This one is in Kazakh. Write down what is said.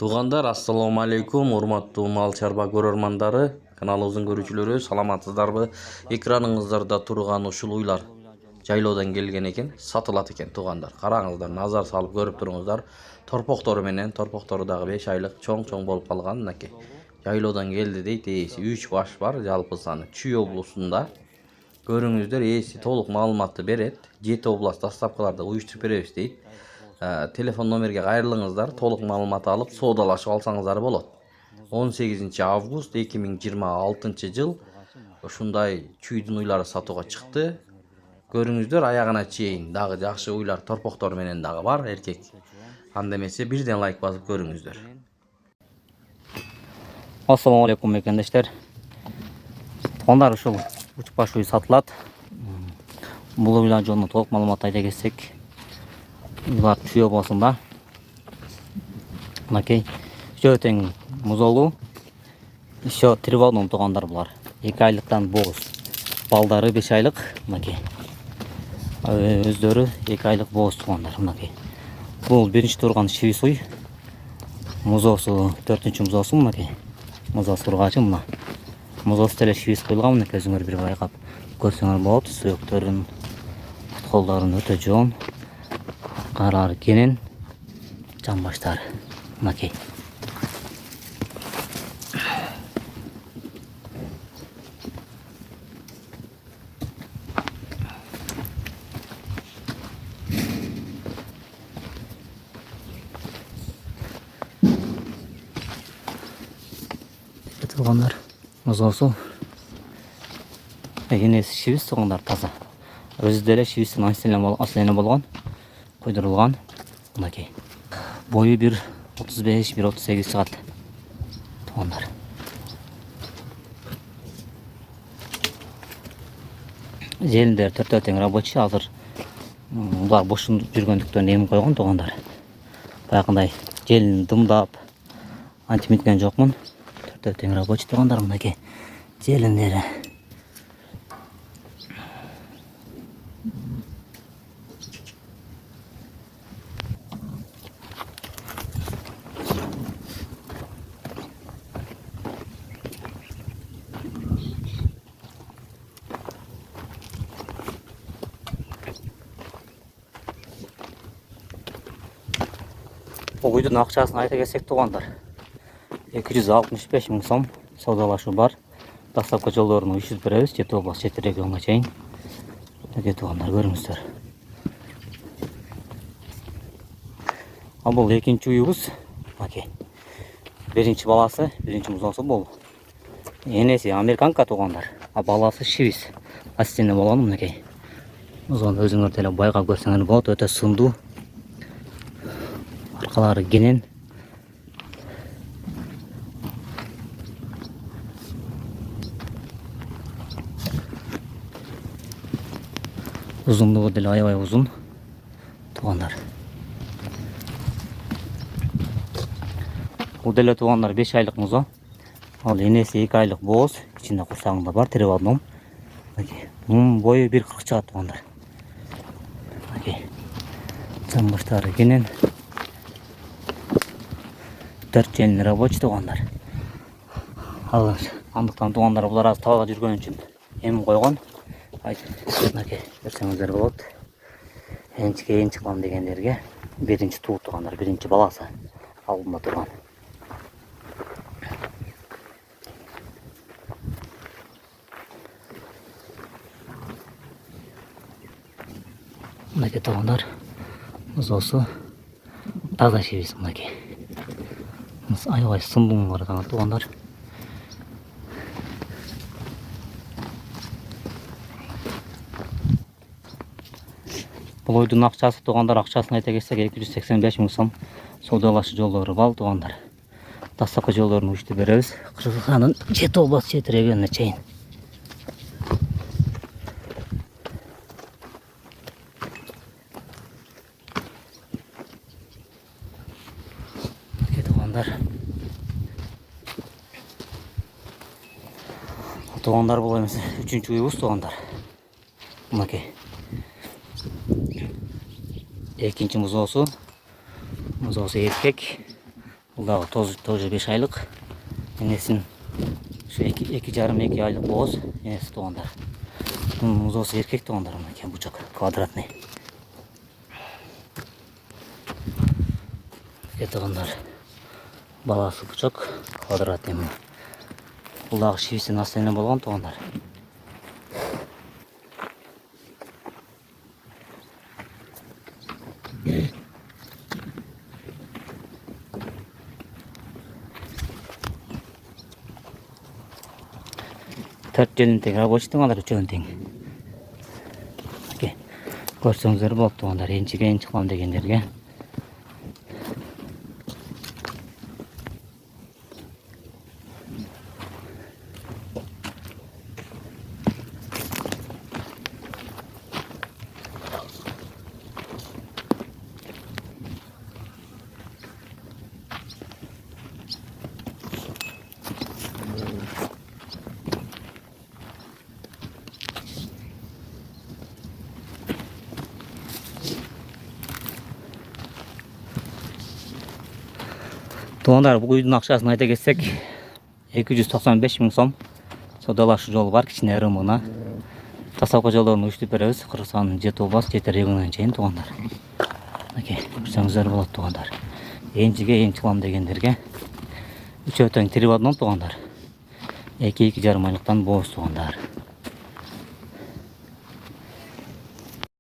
Туғандар, ассаламу алейкум, урматтуу мал чарба көрөрмандары, каналыбыздын көрүүчүлөрү, саламатсыздарбы? Экраныңыздарда турган ушул уйлар жайлоодон келген экен, сатылат экен туғандар. Караңыздар, назар салып көрүп туруңуздар. Торпоктору менен, торпоктору дагы 5 айлык чоң болуп калган мынакей. Жайлоодон келди дейт, ээси 3 баш бар, жалпы саны Чүй облусунда. Көрүңүздөр, ээси толук маалыматты берет. 7 област дастапкаларды уюштуруп беребиз дейт. Телефон номерге кайрылыңыздар, толук маалымат алып соодалашып алсаңыздар болот. 18 август 2026 жыл ушундай чүйдүн уйлары сатууга чыкты. Көрүңүздөр, аягына чейин дагы жакшы уйлар торпоктор менен дагы бар, эркек. Анда эмесе бирден лайк басып көрүңүздөр. Assalamu alaikum mekendештер. Туугандар, ушул үч баш үй сатылат. Бул уйлар жөнүндө толук маалымат айта кетсек, уйлар Чүй облусунда. Мынакей жөө тең музолу. Еще тривалдын туугандар булар. 2 айлыктан боз. Балдары 5 айлык, мынакей. Өздөрү 2 айлык боз туугандар, мынакей. Бул биринчи турган чивис уй. Музосу 4-чү музосу мынакей. Музосу ургачы мына. Музосу деле чивис коюлган, мына көзүңөр бир байкап көрсөңөр болот. Сөөктөрүн, колдорун өтө жоон. Карары кенен, жан баштары мынакей. Тугандар, музосу энеси чивис тугандар таза. Өзү деле чивистин аслене болгон, койдурулган. Мынакей. Бою 1.35-1.38 чыгат. Тугандар. Желиндер төртөө тең рабочий, азыр булар бош жүргөндүктөн эми койгон тугандар. Баягындай желин дымдап антимиткен жокмун. Төртөө тең рабочий тугандар, мынакей. Желиндери. Бул үйдүн акчасын айта кетсек тугандар, 265 000 сом соодалашуу бар. Дастапка жолдорун уюштуруп беребиз, 7 област 7 регионго чейин. Мынакей тугандар, көрүңүздөр. Бул экинчи үйүбүз. Мынакей. Биринчи баласы, биринчи музосу бул. Энеси американка тугандар, баласы чивис. Ассистент болгон, мынакей. Музону өзүңөр деле байкап көрсөңөр болот, өтө сындуу. Аркалары кенен. Uzunluğu деле аябай uzun тугандар. Бул деле тугандар 5 айлык музо. Ал энеси 2 айлык боз, ичинде курсагында бар тривалдом. Бою 1.40 чыгат тугандар. Жан баштары кенен. 4 желин рабочий тугандар. Андыктан тугандар булар аз табага жүргөн үчүн эми койгон. Мынакей, көрсөңүздөр болот. Энчике чыккан дегендерге биринчи туу тугандар, биринчи баласы алдында турган. Мынакей тугандар, музосу таза чивис мынакей. Аябай сындуу бар тугандар. Бул ойдун акчасы тугандар, акчасын айта кетсек 285 000 сом соодалашуу жолдору бар тугандар. Дастапка жолдорун уюштуруп беребиз. Кыргызстандын 7 област 7 регионуна чейин. Тугандар бул эмес 3-чү үйүбүз тугандар. Мынакей. Экинчи музоосу эркек. Бұл дағы тоже 5 айлық. Енесін şu 2,5-2 aylık boğaz enesi tuğanlar. Bunun muzosu erkek tuğanlar ama bucak kvadratный. Tuğanlar balası bucak kvadratный mı? Бұл дағы шивесі настайынан болған туғандар. Төрт жөнін тең, рабочий туғандар үшеуін тең. Көрсеңіздер болып туғандар, еншіге шықпам дегендерге. Туғандар, бұл үйдің ақшасын айта кетсек 295 мың сом. Содалашы жол бар, кішіне ырымына. Тасалқа жолдарын үштіп береміз. Қырғызстанның жеті облас, жеті регионынан шейін туғандар. Көрсеңіздер болады туғандар. Еншіге ең қылам дегендерге 3 өтең тірі бадынан туғандар. 2-2,5 айлықтан боз туғандар.